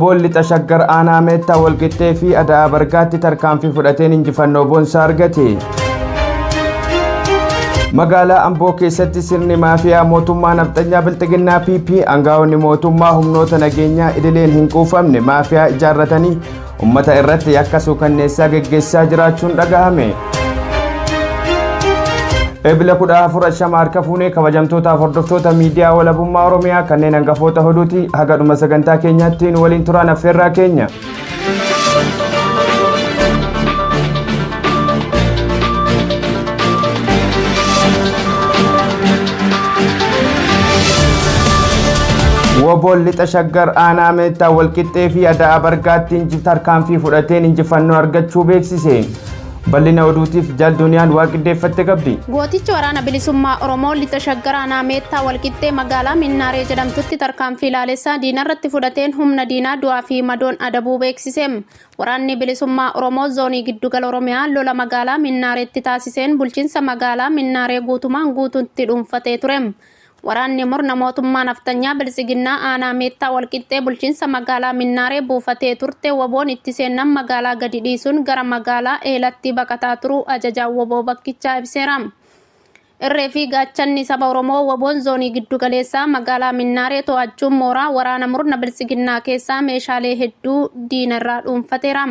Woboon lixa shaggar aanaa meettaa walqixxee fi adaa bargaatti tarkaanfii fudhateen injifannoo boonsaa argate. Magaalaa Amboo keessatti sirni maafiyaa mootummaa nafxanyaa bilxiginnaa PP aangaa'onni mootummaa humnoota nageenyaa idileen hin quufamne maafiyaa ijaarratanii ummata irratti yakka suukanneessaa geggeessaa jiraachuun dhagahame. Ebila 14 shama harka fuunee kabajamtootaaf hordoftoota miidiyaa walabummaa Oromiyaa kanneen hangafoota hoduuti haga dhuma sagantaa keenyaatti nu waliin turaan affeerraa keenya. Woboon lixa shaggar aanaa meettaa walqixxee fi adaa bargaatti tarkaanfii fudhateen injifannoo argachuu beeksise. Bal'ina oduutiif jaal duniyaan waaqiddeeffatte qabdi. Gootichi waraana bilisummaa Oromoo lixa shaggar aanaa meettaa walqixxee magaalaa Minnaaree jedhamtutti tarkaanfii ilaalessaa diinarratti fudhateen humna diinaa du'aa fi madoon adabuu beeksise. Waraanni bilisummaa Oromoo zoonii giddugala Oromiyaa lola magaalaa Minnaareetti taasiseen bulchiinsa magaalaa Minnaaree guutumaan guutuutti dhuunfatee ture. Waraanni murna mootummaa naftanyaa bilisiginnaa aanaa meettaa walqixxee bulchiinsa magaalaa Minnaaree buufatee turte woboon itti seenan magaalaa gadi dhiisuun gara magaalaa eelatti baqataa turuu ajajaan woboo bakkichaa ibseera. Irree fi gaachanni saba Oromoo woboon zoonii giddugaleessaa magaalaa Minnaaree to'achuun mooraa waraana murna bilisiginnaa keessaa meeshaalee hedduu diinarraa dhuunfateera.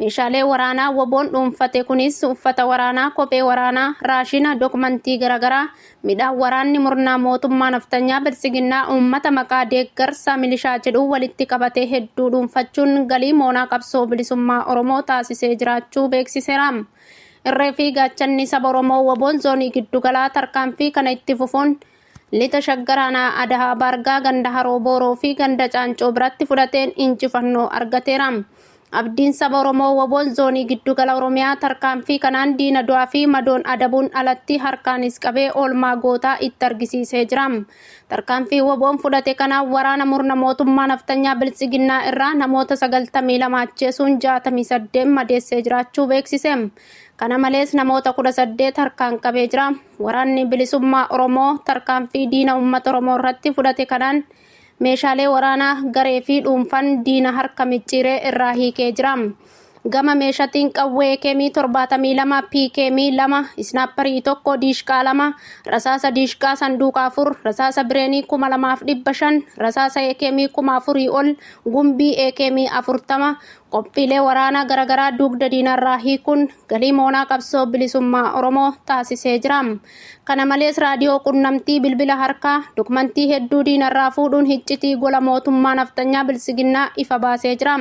Meeshaalee waraanaa woboon dhuunfate kunis uffata waraanaa, kophee waraanaa, raashina, dokumentii garaagaraa, midhaan waraanni murnaa mootummaa naftanyaa bilisiginnaa uummata maqaa deeggarsa milishaa jedhu walitti qabatee hedduu dhuunfachuun galii moonaa qabsoo bilisummaa Oromoo taasisee jiraachuu beeksiseera. Irree fi gaachanni saba Oromoo woboon zoonii giddugalaa tarkaanfii kana itti fufuun lixa shaggar aanaa adaa bargaa ganda haroo booroo fi ganda caancoo biratti fudhateen injifannoo argateera. Abdiin saba Oromoo woboon zoonii giddugala Oromiyaa tarkaanfii kanaan diina du'aa fi madoon adabuun alatti harkaanis qabee oolmaa gootaa itti argisiisee jira. Tarkaanfii woboon fudhate kanaan waraana murna mootummaa naftanyaa bilisiginnaa irraa namoota 92 ajjeesuun 68 madeessee jiraachuu beeksise. Kana malees namoota 18 harkaan qabee jira. Waraanni bilisummaa Oromoo tarkaanfii diina uummata Oromoo irratti fudhate kanaan meeshaalee waraanaa garee fi dhuunfaan diina harka micciiree irraa hiikee jira. Gama meeshaatiin qawwee keemii 72, piikeemii 2, isnaapparii 1, diishqaa 2, rasaasa diishqaa sanduuqa 4, rasaasa bireenii 2500, rasaasa ekeemii 4000 ol, gumbii ekeemii 40, qophiilee waraanaa garaagaraa dugda diinarraa hiikuun galii moonaa qabsoo bilisummaa Oromoo taasisee jira. Kana malees raadiyoo qunnamtii bilbila harkaa dokumentii hedduu diinarraa fuudhuun hiccitii gola mootummaa naftanyaa bilisiginnaa ifa baasee jira.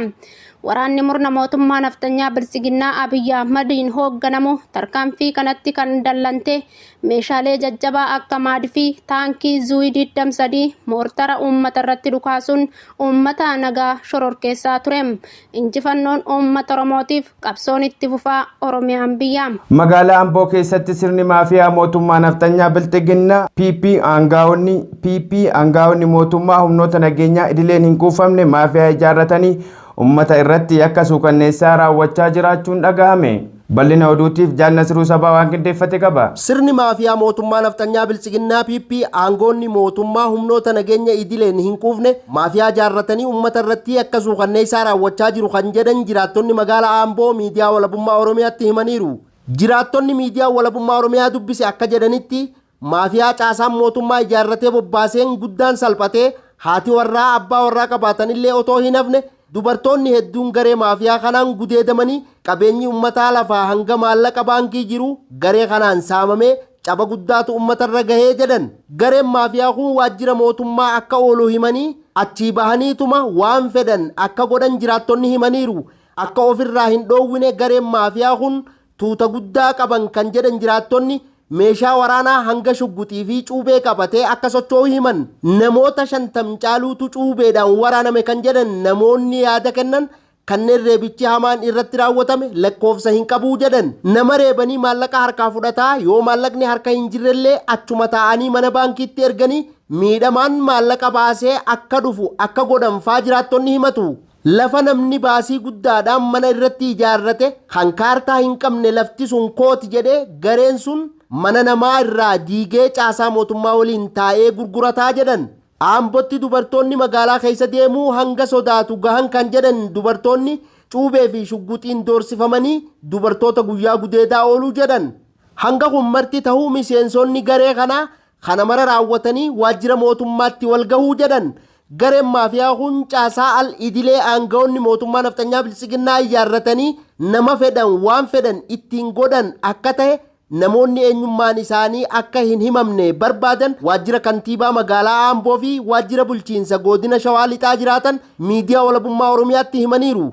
Waraanni murna mootummaa naftanyaa bilisiginnaa Abiyyi Ahmadiin hoogganamu tarkaanfii kanatti kan dallante meeshaalee jajjabaa akka maadfii, taankii zuwii 23 moortara uummata irratti dhukaasuun uummata nagaa shororkeessaa ture. Injifannoon uummata Oromootiif qabsoon itti fufaa Oromiyaan biyya. Magaalaa Amboo keessatti sirni maafiyaa mootummaa naftanyaa bilxiginnaa PP aangaa'onni mootummaa humnoota nageenyaa idileen hin quufamne maafiyaa ijaarratanii ummata irratti yakka suukanneessaa raawwachaa jiraachuun dhagahame. Bal'ina oduutiif jaal Nasiruu Sabaa waan qindeeffate qaba. Sirni maafiyaa mootummaa naftanyaa bilisiginnaa PP aangoonni mootummaa humnoota nageenya idileen hin quufne maafiyaa ijaarratanii ummata irratti yakka suukanneessaa raawwachaa jiru kan jedhan jiraattonni magaalaa Amboo miidiyaa walabummaa Oromiyaatti himaniiru. Jiraattonni miidiyaa walabummaa Oromiyaa dubbise akka jedhanitti maafiyaa caasaan mootummaa ijaarratee bobbaaseen guddaan salphatee haati warraa abbaa warraa qabaatanillee otoo hin hafne dubartoonni hedduun garee maafiyaa kanaan gudeedamanii qabeenyi ummataa lafaa hanga maallaqa baankii jiru garee kanaan saamamee caba guddaatu ummatarra gahee jedhan. Gareen maafiyaa kun waajjira mootummaa akka oolu himanii achii bahaniituma waan fedhan akka godhan jiraattonni himaniiru. Akka ofirraa hin dhoowwine gareen maafiyaa kun tuuta guddaa qaban kan jedhan jiraattonni meeshaa waraanaa hanga shugguxii fi cuubee qabatee akka socho'u himan. Namoota 50 caaluutu cuubeedhaan waraaname kan jedhan namoonni yaada kennan kanneen reebichi hamaan irratti raawwatame lakkoofsa hin qabuu jedhan. Nama reebanii maallaqa harkaa fudhataa yoo maallaqni harka hin jirrellee achuma taa'anii mana baankiitti erganii miidhamaan maallaqa baasee akka dhufu akka godhanfaa jiraattonni himatu. Lafa namni baasii guddaadhaan mana irratti ijaarrate kan kaartaa hin qabne lafti sun kooti jedhee gareen sun mana namaa irraa diigee caasaa mootummaa waliin taa'ee gurgurataa jedhan. Aambootti dubartoonni magaalaa keessa deemuu hanga sodaatu gahan kan jedhan dubartoonni cuubee fi shugguxiin doorsifamanii dubartoota guyyaa gudeedaa ooluu jedhan. Hanga kun marti ta'uu miseensonni garee kanaa kana mara raawwatanii waajjira mootummaatti wal gahuu jedhan. Gareen maafiyaa kun caasaa al idilee aangawoonni mootummaa naftanyaa bilisiginnaa ijaarratanii nama fedhan waan fedhan ittiin godhan akka ta'e namoonni eenyummaan isaanii akka hin himamne barbaadan waajjira kantiibaa magaalaa Aamboo fi waajjira bulchiinsa godina Shawaa Lixaa jiraatan miidiyaa walabummaa Oromiyaatti himaniiru.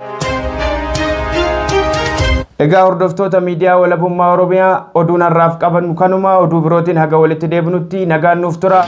Egaa hordoftoota miidiyaa walabummaa Oromiyaa oduun har'aaf qaban kanuma oduu birootiin haga walitti deebinutti nagaan nuuf tura.